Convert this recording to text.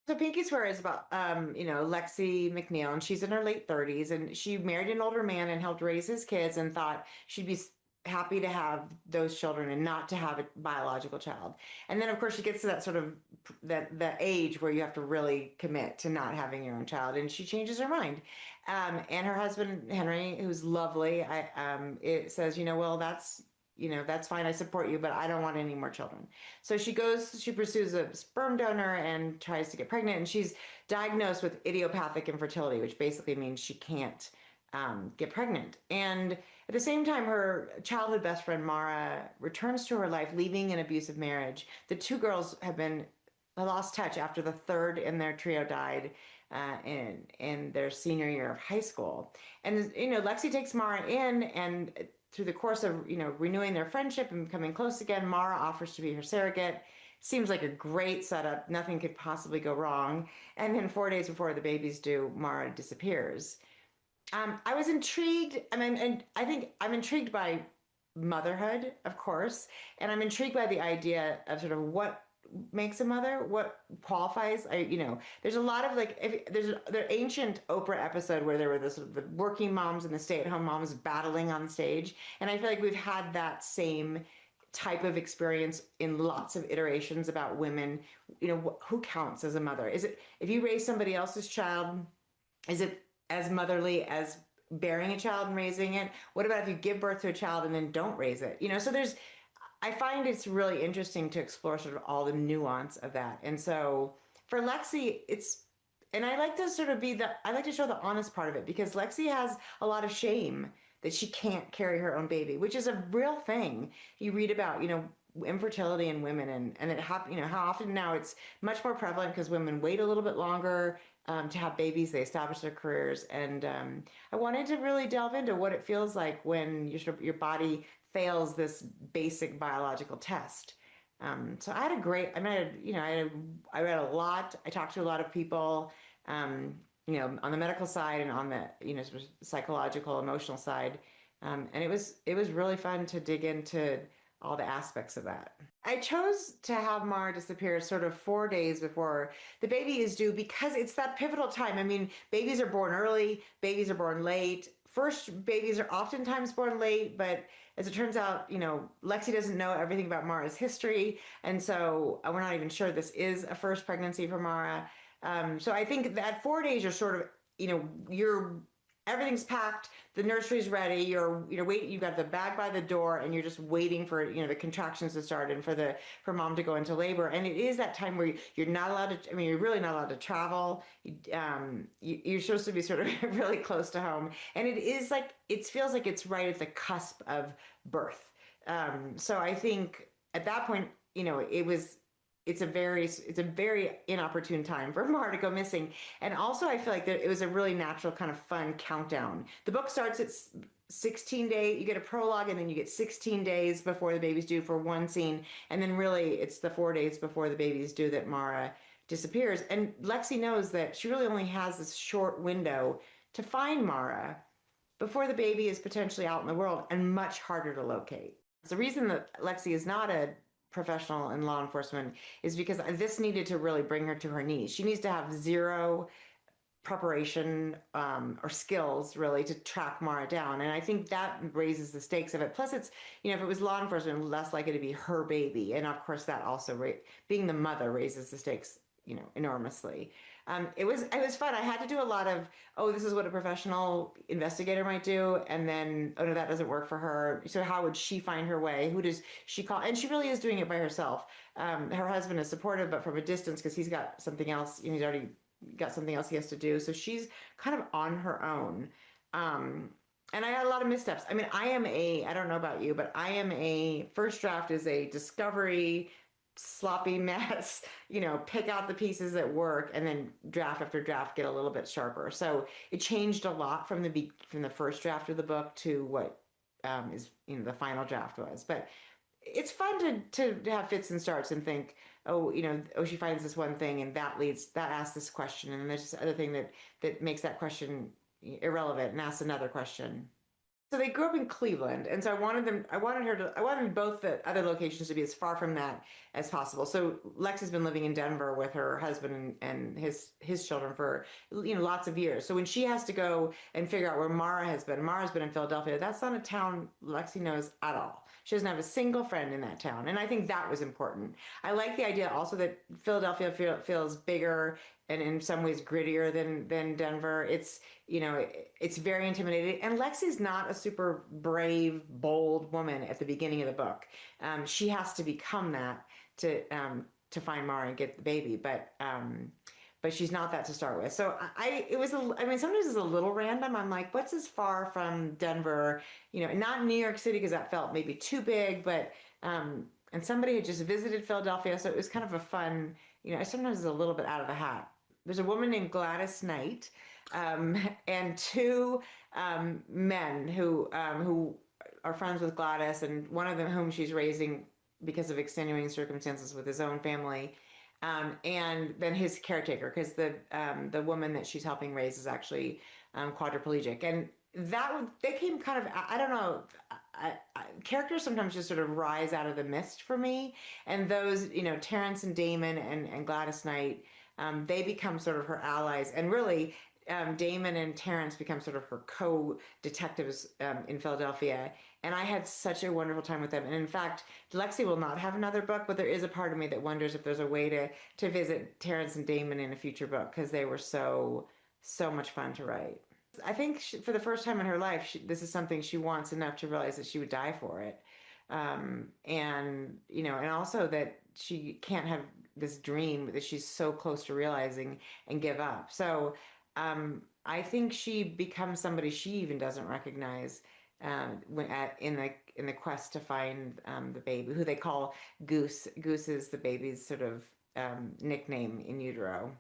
So Pinky Swear is about, Lexi McNeil, and she's in her late 30s, and she married an older man and helped raise his kids, and thought she'd be happy to have those children and not to have a biological child. And then, of course, she gets to that sort of that age where you have to really commit to not having your own child, and she changes her mind. And her husband Henry, who's lovely, it says, well, that's fine. I support you, but I don't want any more children. So she pursues a sperm donor and tries to get pregnant. And she's diagnosed with idiopathic infertility, which basically means she can't get pregnant. And at the same time, her childhood best friend, Mara, returns to her life, leaving an abusive marriage. The two girls have been lost touch after the third in their trio died in their senior year of high school. And, Lexi takes Mara in, and through the course of, renewing their friendship and becoming close again, Mara offers to be her surrogate. Seems like a great setup. Nothing could possibly go wrong. And then 4 days before the baby's due, Mara disappears. I was intrigued. I mean, and I think I'm intrigued by motherhood, of course, and I'm intrigued by the idea of sort of what makes a mother, what qualifies. There's a lot of like, if there's the ancient Oprah episode where there were the working moms and the stay-at-home moms battling on stage, and I feel like we've had that same type of experience in lots of iterations about women. Who counts as a mother? Is it if you raise somebody else's child? Is it as motherly as bearing a child and raising it? What about if you give birth to a child and then don't raise it? So I find it's really interesting to explore sort of all the nuance of that. And so for Lexi, and I like to sort of I like to show the honest part of it, because Lexi has a lot of shame that she can't carry her own baby, which is a real thing. You read about, infertility in women, and it happen, how often now it's much more prevalent because women wait a little bit longer to have babies. They establish their careers, and I wanted to really delve into what it feels like when your body fails this basic biological test. So I had a great. I mean, I read a lot. I talked to a lot of people. On the medical side and on the sort of psychological, emotional side, and it was really fun to dig into all the aspects of that. I chose to have Mara disappear sort of 4 days before the baby is due, because it's that pivotal time. I mean, babies are born early, babies are born late. First babies are oftentimes born late, but as it turns out, Lexi doesn't know everything about Mara's history, and so we're not even sure this is a first pregnancy for Mara. So I think that 4 days are sort of, you're everything's packed, the nursery's ready, you're waiting, you've got the bag by the door, and you're just waiting for, the contractions to start and for mom to go into labor. And it is that time where you're not allowed to, I mean, you're really not allowed to travel. You're supposed to be sort of really close to home. And it is like, it feels like it's right at the cusp of birth. So I think at that point, it's a very inopportune time for Mara to go missing. And also I feel like that it was a really natural kind of fun countdown. The book starts at 16 days, you get a prologue, and then you get 16 days before the baby's due for one scene. And then really it's the 4 days before the baby's due that Mara disappears. And Lexi knows that she really only has this short window to find Mara before the baby is potentially out in the world and much harder to locate. The reason that Lexi is not a professional in law enforcement is because this needed to really bring her to her knees. She needs to have zero preparation or skills really to track Mara down. And I think that raises the stakes of it. Plus it's, if it was law enforcement, less likely to be her baby. And of course that also, being the mother, raises the stakes, enormously. It was fun. I had to do a lot of, oh, this is what a professional investigator might do, and then, oh no, that doesn't work for her. So how would she find her way? Who does she call? And she really is doing it by herself. Her husband is supportive, but from a distance, because he's got something else. He's already got something else he has to do. So she's kind of on her own. And I had a lot of missteps. I mean, I don't know about you, but first draft is a discovery, sloppy mess, pick out the pieces that work, and then draft after draft get a little bit sharper. So it changed a lot from the first draft of the book to what is the final draft was. But it's fun to have fits and starts and think, oh, she finds this one thing and that asks this question, and then there's this other thing that makes that question irrelevant and asks another question. So they grew up in Cleveland, and so I wanted both the other locations to be as far from that as possible. So Lex has been living in Denver with her husband and his children for, lots of years. So when she has to go and figure out where Mara's been in Philadelphia. That's not a town Lexi knows at all. She doesn't have a single friend in that town, and I think that was important. I like the idea also that Philadelphia feels bigger and in some ways grittier than Denver. It's very intimidating. And Lexi's not a super brave, bold woman at the beginning of the book. She has to become that to find Mara and get the baby, but she's not that to start with. So I mean, sometimes it's a little random. I'm like, what's as far from Denver? Not New York City because that felt maybe too big, but and somebody had just visited Philadelphia, so it was kind of a fun. Sometimes it's a little bit out of the hat. There's a woman named Gladys Knight, and two men who are friends with Gladys, and one of them whom she's raising because of extenuating circumstances with his own family, and then his caretaker, because the woman that she's helping raise is actually quadriplegic, and they came kind of, I don't know. Characters sometimes just sort of rise out of the mist for me, and those, Terrence and Damon and Gladys Knight, they become sort of her allies, and really, Damon and Terrence become sort of her co-detectives in Philadelphia. And I had such a wonderful time with them. And in fact, Lexi will not have another book, but there is a part of me that wonders if there's a way to visit Terrence and Damon in a future book because they were so much fun to write. I think for the first time in her life, this is something she wants enough to realize that she would die for it. And also that she can't have this dream that she's so close to realizing and give up. So I think she becomes somebody she even doesn't recognize in the quest to find the baby, who they call Goose. Goose is the baby's sort of nickname in utero.